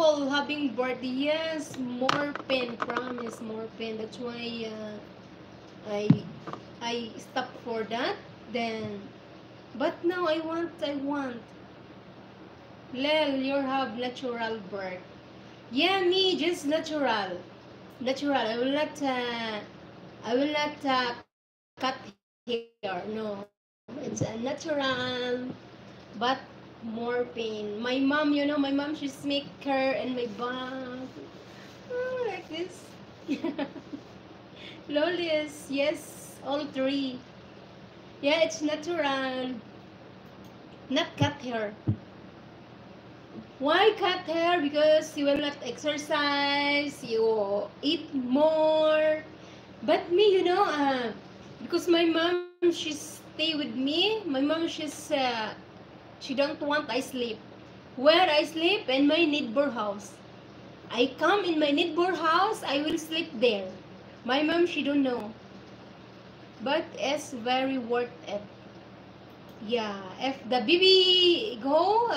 people having birthday. Yes, more pain, promise, more pain. That's why I stopped for that. Then, but now I want. Lel, you have natural birth. Yeah, me just natural, natural. I will not cut hair. No, it's a natural, but more pain. My mom, my mom, she's make her and my back. Oh, like this. Lollies, yes, all three. Yeah, it's natural. Not cut hair. Why cut hair? Because you will not exercise, you eat more. But me, because my mom, she stay with me. My mom, she don't want I sleep. Where I sleep in my neighbor house. I come in my neighbor house, I will sleep there. My mom, she don't know. But it's very worth it. Yeah, if the baby go,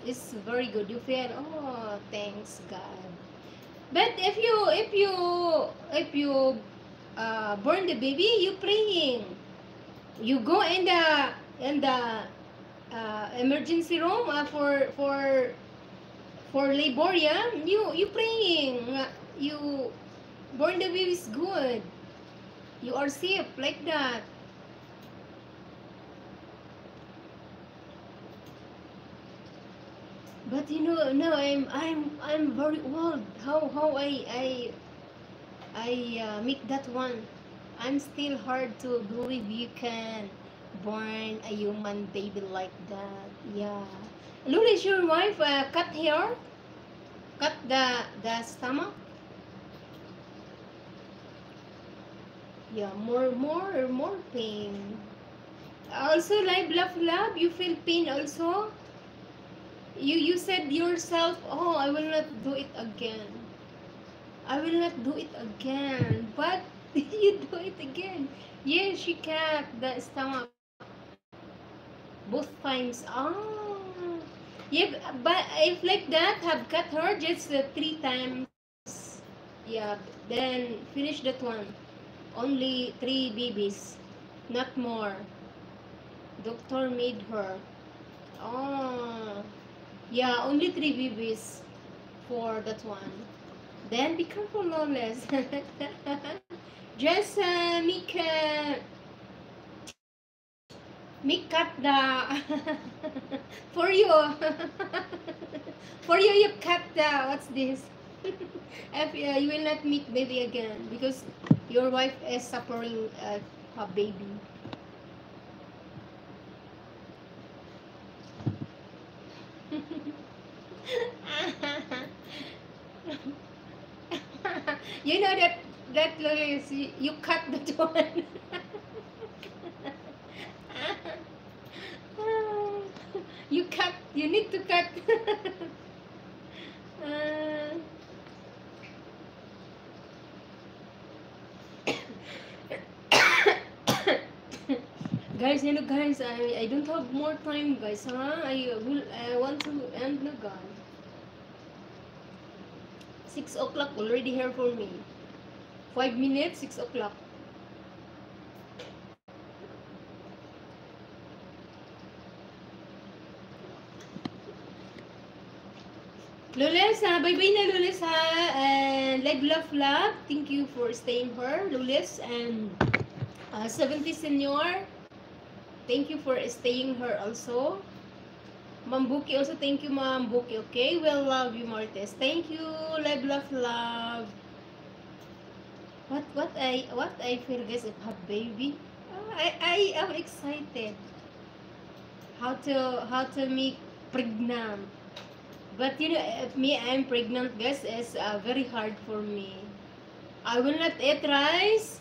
it's very good. You feel, oh, thanks God. But if you born the baby, you praying. You go in the emergency room for labor. Yeah, you praying. You born the baby is good. You are safe like that. But no, I'm very old. How I make that one. I'm still hard to believe you can born a human baby like that. Yeah. Lula, is your wife cut hair? Cut the stomach? Yeah, more pain. Also, like love, you feel pain also. You said yourself, oh, I will not do it again. I will not do it again. But you do it again. Yes, she cut the stomach both times. Ah. Yeah, but if like that, have cut her just 3 times. Yeah, then finish that one. Only 3 babies, not more. Doctor made her. Oh, yeah, only 3 babies for that one. Then be careful, Lawless. Just make cut the for you. For you, you cut the what's this? If you will not meet baby again because your wife is suffering a baby. You know that Lawless, you cut that one. You cut. You need to cut. uh, guys, guys, I don't have more time, guys. Huh? I want to end na, guys. 6 o'clock already here for me. 5 minutes, 6 o'clock. Lules, bye-bye na Lules ha. And love. Thank you for staying here, Lules. And 70 senior, thank you for staying here also. Ma'am Buki also, thank you Ma'am Buki. Okay, we'll love you, Martes. Thank you, love. What I feel, guys, if have baby. I am excited. How to make pregnant. But if me, I'm pregnant, guys, it's very hard for me. I will not eat rice.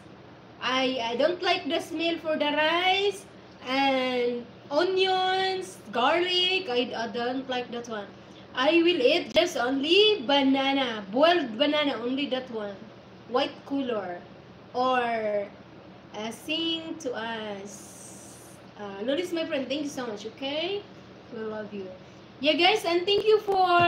I don't like the smell for the rice. And onions, garlic, I don't like that one. I will eat just only banana, boiled banana, only that one. White color. Or sing to us. Notice my friend, thank you so much, okay? We love you. Yeah, guys, and thank you for